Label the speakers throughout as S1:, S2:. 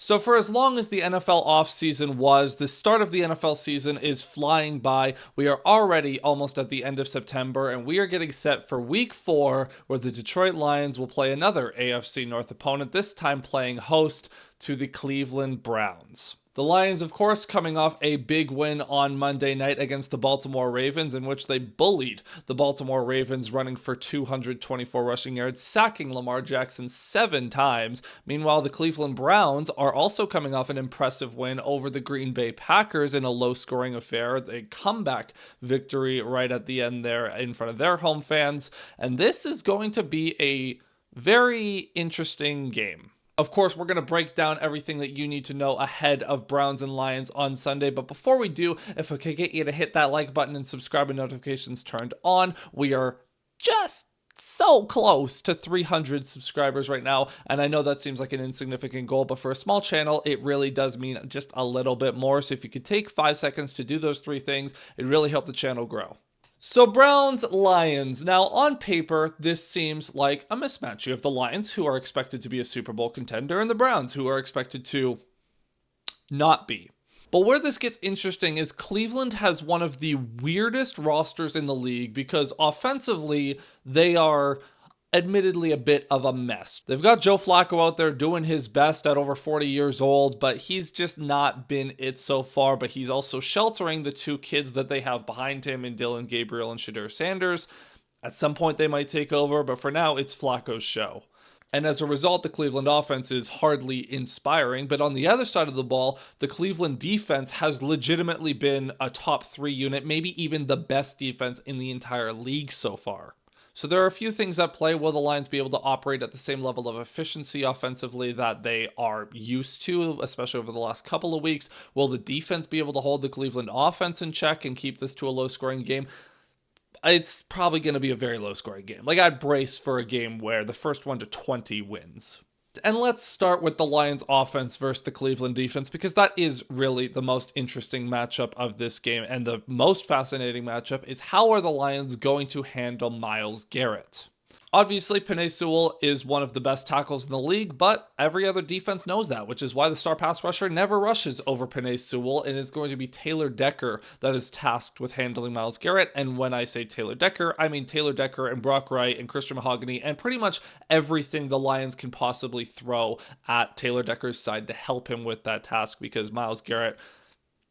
S1: So for as long as the NFL offseason was, the start of the NFL season is flying by. We are already almost at the end of September, and we are getting set for week 4, where the Detroit Lions will play another AFC North opponent, this time playing host to the Cleveland Browns. The Lions, of course, coming off a big win on Monday night against the Baltimore Ravens, in which they bullied the Baltimore Ravens, running for 224 rushing yards, sacking Lamar Jackson 7 times. Meanwhile, the Cleveland Browns are also coming off an impressive win over the Green Bay Packers in a low-scoring affair, a comeback victory right at the end there in front of their home fans. And this is going to be a very interesting game. Of course, we're going to break down everything that you need to know ahead of Browns and Lions on Sunday. But before we do, if I could get you to hit that like button and subscribe and notifications turned on, we are just so close to 300 subscribers right now. And I know that seems like an insignificant goal, but for a small channel, it really does mean just a little bit more. So if you could take 5 seconds to do those 3 things, it really help the channel grow. So Browns, Lions. Now, on paper, this seems like a mismatch. You have the Lions, who are expected to be a Super Bowl contender, and the Browns, who are expected to not be. But where this gets interesting is Cleveland has one of the weirdest rosters in the league because offensively, they are admittedly a bit of a mess. They've got Joe Flacco out there doing his best at over 40 years old, but he's just not been it so far. But he's also sheltering the 2 kids that they have behind him in Dillon Gabriel and Shedeur Sanders. At some point they might take over, but for now it's Flacco's show. And as a result, the Cleveland offense is hardly inspiring. But on the other side of the ball, the Cleveland defense has legitimately been a top 3 unit, maybe even the best defense in the entire league so far. So there are a few things at play. Will the Lions be able to operate at the same level of efficiency offensively that they are used to, especially over the last couple of weeks? Will the defense be able to hold the Cleveland offense in check and keep this to a low-scoring game? It's probably going to be a very low-scoring game. Like, I'd brace for a game where the first 1 to 20 wins. And let's start with the Lions offense versus the Cleveland defense, because that is really the most interesting matchup of this game. And the most fascinating matchup is how are the Lions going to handle Myles Garrett? Obviously, Penei Sewell is one of the best tackles in the league, but every other defense knows that, which is why the star pass rusher never rushes over Penei Sewell, and it's going to be Taylor Decker that is tasked with handling Myles Garrett. And when I say Taylor Decker, I mean Taylor Decker and Brock Wright and Christian Mahogany and pretty much everything the Lions can possibly throw at Taylor Decker's side to help him with that task, because Myles Garrett,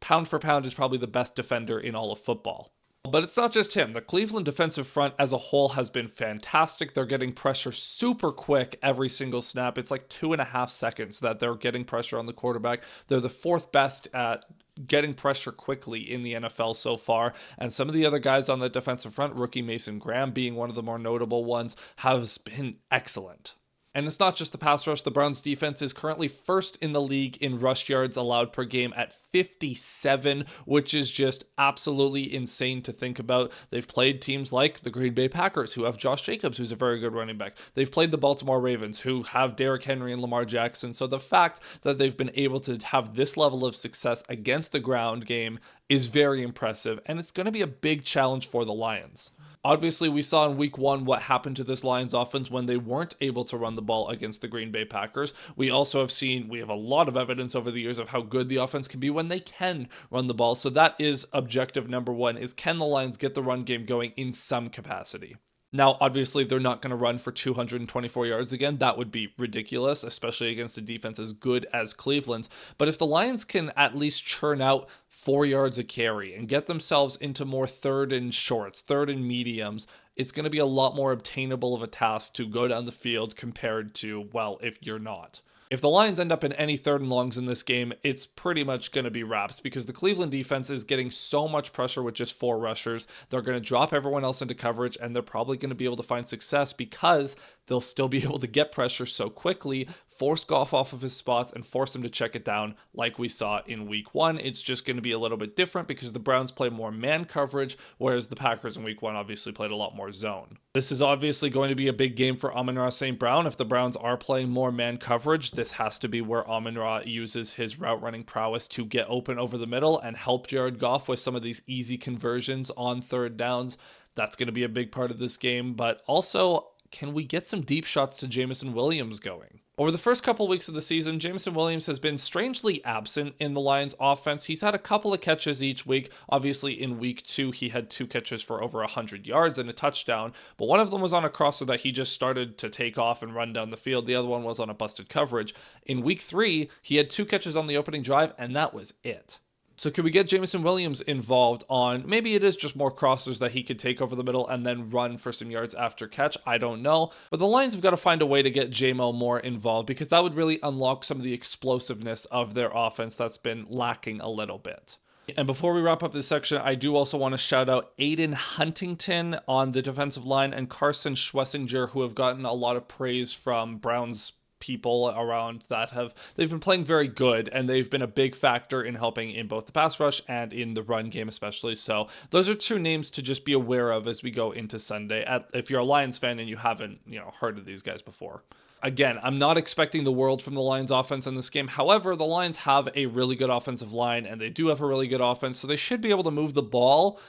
S1: pound for pound, is probably the best defender in all of football. But it's not just him. The Cleveland defensive front as a whole has been fantastic. They're getting pressure super quick every single snap. It's like 2.5 seconds that they're getting pressure on the quarterback. They're the 4th best at getting pressure quickly in the NFL so far. And some of the other guys on the defensive front, rookie Mason Graham being one of the more notable ones, has been excellent. And it's not just the pass rush. The Browns defense is currently 1st in the league in rush yards allowed per game at 57, which is just absolutely insane to think about. They've played teams like the Green Bay Packers, who have Josh Jacobs, who's a very good running back. They've played the Baltimore Ravens, who have Derrick Henry and Lamar Jackson. So the fact that they've been able to have this level of success against the ground game is very impressive, and it's going to be a big challenge for the Lions. Obviously, we saw in week 1 what happened to this Lions offense when they weren't able to run the ball against the Green Bay Packers. We have a lot of evidence over the years of how good the offense can be when they can run the ball. So that is objective number 1, is can the Lions get the run game going in some capacity? Now, obviously, they're not going to run for 224 yards again. That would be ridiculous, especially against a defense as good as Cleveland's. But if the Lions can at least churn out 4 yards a carry and get themselves into more 3rd and shorts, 3rd and mediums, it's going to be a lot more obtainable of a task to go down the field compared to, well, if you're not. If the Lions end up in any 3rd and longs in this game, it's pretty much going to be wraps, because the Cleveland defense is getting so much pressure with just 4 rushers. They're going to drop everyone else into coverage, and they're probably going to be able to find success because they'll still be able to get pressure so quickly, force Goff off of his spots, and force him to check it down like we saw in week 1. It's just going to be a little bit different because the Browns play more man coverage, whereas the Packers in week 1 obviously played a lot more zone. This is obviously going to be a big game for Amon-Ra St. Brown. If the Browns are playing more man coverage, this has to be where Amon-Ra uses his route running prowess to get open over the middle and help Jared Goff with some of these easy conversions on 3rd downs. That's going to be a big part of this game, but also, can we get some deep shots to Jameson Williams going? Over the first couple weeks of the season, Jameson Williams has been strangely absent in the Lions offense. He's had a couple of catches each week. Obviously, in week 2, he had 2 catches for over 100 yards and a touchdown, but one of them was on a crosser that he just started to take off and run down the field. The other one was on a busted coverage. In week 3, he had 2 catches on the opening drive, and that was it. So could we get Jameson Williams involved on, maybe it is just more crossers that he could take over the middle and then run for some yards after catch? I don't know. But the Lions have got to find a way to get JMO more involved, because that would really unlock some of the explosiveness of their offense that's been lacking a little bit. And before we wrap up this section, I do also want to shout out Aiden Huntington on the defensive line and Carson Schwessinger, who have gotten a lot of praise from Browns people around that they've been playing very good, and they've been a big factor in helping in both the pass rush and in the run game especially. So those are 2 names to just be aware of as we go into Sunday, if you're a Lions fan and you haven't heard of these guys before. Again, I'm not expecting the world from the Lions offense in this game. However, the Lions have a really good offensive line, and they do have a really good offense, so they should be able to move the ball.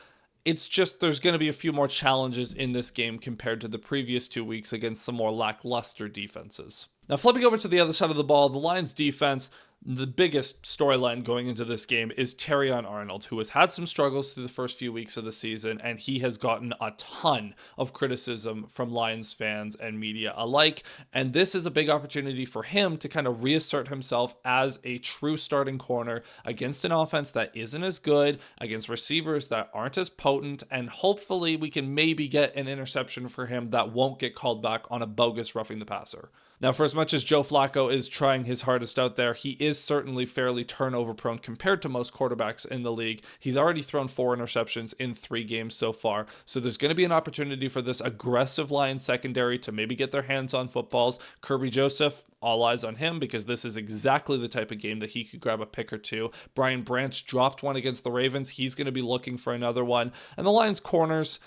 S1: It's just there's going to be a few more challenges in this game compared to the previous 2 weeks against some more lackluster defenses. Now, flipping over to the other side of the ball, the Lions defense, the biggest storyline going into this game is Terrion Arnold, who has had some struggles through the first few weeks of the season, and he has gotten a ton of criticism from Lions fans and media alike. And this is a big opportunity for him to kind of reassert himself as a true starting corner against an offense that isn't as good, against receivers that aren't as potent, and hopefully we can maybe get an interception for him that won't get called back on a bogus roughing the passer. Now, for as much as Joe Flacco is trying his hardest out there, he is certainly fairly turnover prone compared to most quarterbacks in the league. He's already thrown 4 interceptions in 3 games so far. So there's going to be an opportunity for this aggressive Lions secondary to maybe get their hands on footballs. Kirby Joseph, all eyes on him, because this is exactly the type of game that he could grab a pick or 2. Brian Branch dropped one against the Ravens. He's going to be looking for another one. And the Lions corners,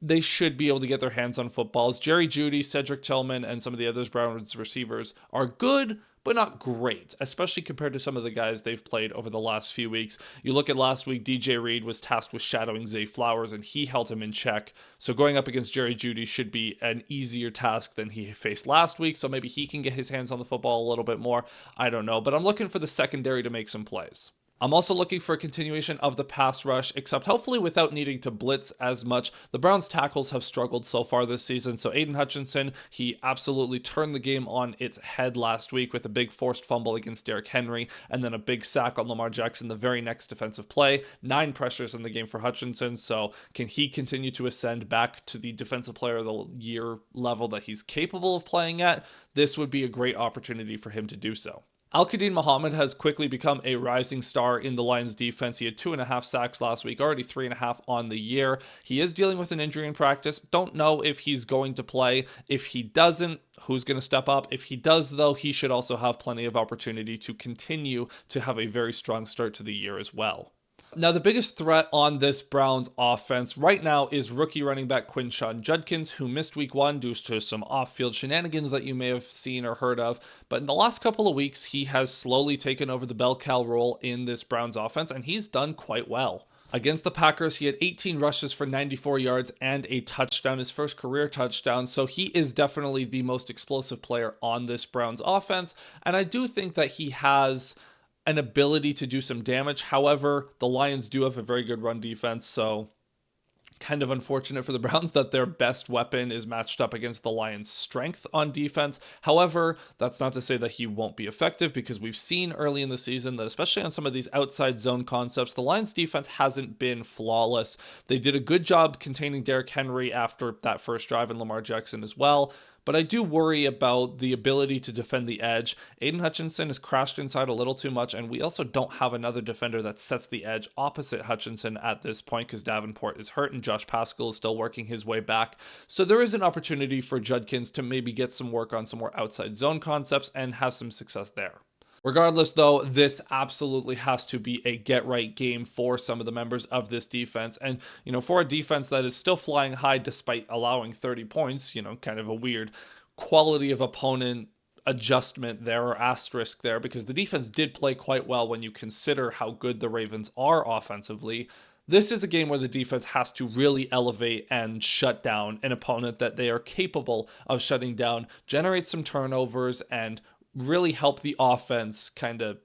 S1: they should be able to get their hands on footballs. Jerry Jeudy, Cedric Tillman, and some of the others Browns receivers are good, but not great, especially compared to some of the guys they've played over the last few weeks. You look at last week, DJ Reed was tasked with shadowing Zay Flowers, and he held him in check. So going up against Jerry Jeudy should be an easier task than he faced last week, so maybe he can get his hands on the football a little bit more. I don't know, but I'm looking for the secondary to make some plays. I'm also looking for a continuation of the pass rush, except hopefully without needing to blitz as much. The Browns tackles have struggled so far this season, so Aiden Hutchinson, he absolutely turned the game on its head last week with a big forced fumble against Derrick Henry, and then a big sack on Lamar Jackson the very next defensive play. 9 pressures in the game for Hutchinson, so can he continue to ascend back to the defensive player of the year level that he's capable of playing at? This would be a great opportunity for him to do so. Al-Quadin Muhammad has quickly become a rising star in the Lions defense. He had 2.5 sacks last week, already 3.5 on the year. He is dealing with an injury in practice. Don't know if he's going to play. If he doesn't, who's going to step up? If he does, though, he should also have plenty of opportunity to continue to have a very strong start to the year as well. Now, the biggest threat on this Browns offense right now is rookie running back Quinshon Judkins, who missed week 1 due to some off-field shenanigans that you may have seen or heard of. But in the last couple of weeks, he has slowly taken over the bell cow role in this Browns offense, and he's done quite well. Against the Packers, he had 18 rushes for 94 yards and a touchdown, his first career touchdown. So he is definitely the most explosive player on this Browns offense. And I do think that he has an ability to do some damage. However, the Lions do have a very good run defense, so kind of unfortunate for the Browns that their best weapon is matched up against the Lions' strength on defense. However, that's not to say that he won't be effective, because we've seen early in the season that, especially on some of these outside zone concepts, the Lions' defense hasn't been flawless. They did a good job containing Derrick Henry after that first drive, and Lamar Jackson as well. But I do worry about the ability to defend the edge. Aiden Hutchinson has crashed inside a little too much, and we also don't have another defender that sets the edge opposite Hutchinson at this point, because Davenport is hurt and Josh Paschal is still working his way back. So there is an opportunity for Judkins to maybe get some work on some more outside zone concepts and have some success there. Regardless, though, this absolutely has to be a get-right game for some of the members of this defense. And, for a defense that is still flying high despite allowing 30 points, kind of a weird quality of opponent adjustment there, or asterisk there, because the defense did play quite well when you consider how good the Ravens are offensively. This is a game where the defense has to really elevate and shut down an opponent that they are capable of shutting down, generate some turnovers, and really help the offense kind of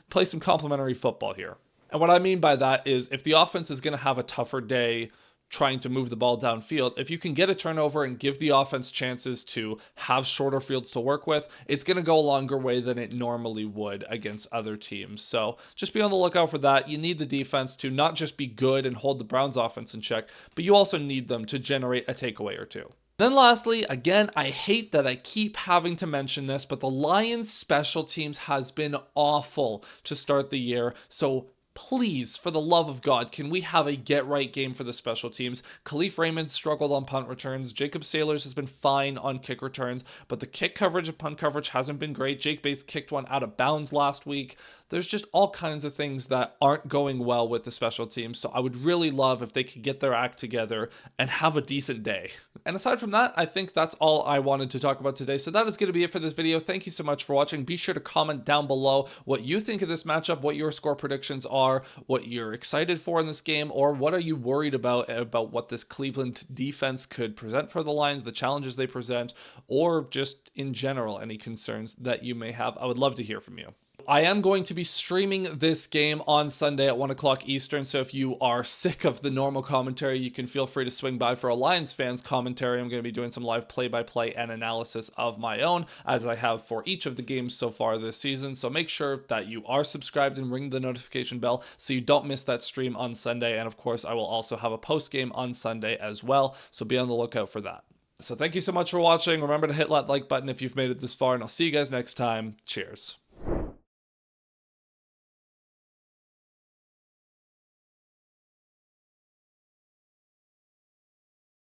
S1: play some complementary football here. And what I mean by that is if the offense is going to have a tougher day trying to move the ball downfield, if you can get a turnover and give the offense chances to have shorter fields to work with, it's going to go a longer way than it normally would against other teams. So just be on the lookout for that. You need the defense to not just be good and hold the Browns offense in check, but you also need them to generate a takeaway or two. Then lastly, again, I hate that I keep having to mention this, but the Lions special teams has been awful to start the year. So please, for the love of God, can we have a get-right game for the special teams? Khalif Raymond struggled on punt returns. Jacob Sailors has been fine on kick returns, but the kick coverage and punt coverage hasn't been great. Jake Bates kicked one out of bounds last week. There's just all kinds of things that aren't going well with the special teams, so I would really love if they could get their act together and have a decent day. And aside from that, I think that's all I wanted to talk about today, so that is going to be it for this video. Thank you so much for watching. Be sure to comment down below what you think of this matchup, what your score predictions are, what you're excited for in this game, or what are you worried about what this Cleveland defense could present for the Lions, the challenges they present, or just in general, any concerns that you may have. I would love to hear from you. I am going to be streaming this game on Sunday at 1 o'clock Eastern, so if you are sick of the normal commentary, you can feel free to swing by for a Lions fans commentary. I'm going to be doing some live play-by-play and analysis of my own, as I have for each of the games so far this season, so make sure that you are subscribed and ring the notification bell so you don't miss that stream on Sunday, and of course, I will also have a post-game on Sunday as well, so be on the lookout for that. So thank you so much for watching. Remember to hit that like button if you've made it this far, and I'll see you guys next time. Cheers.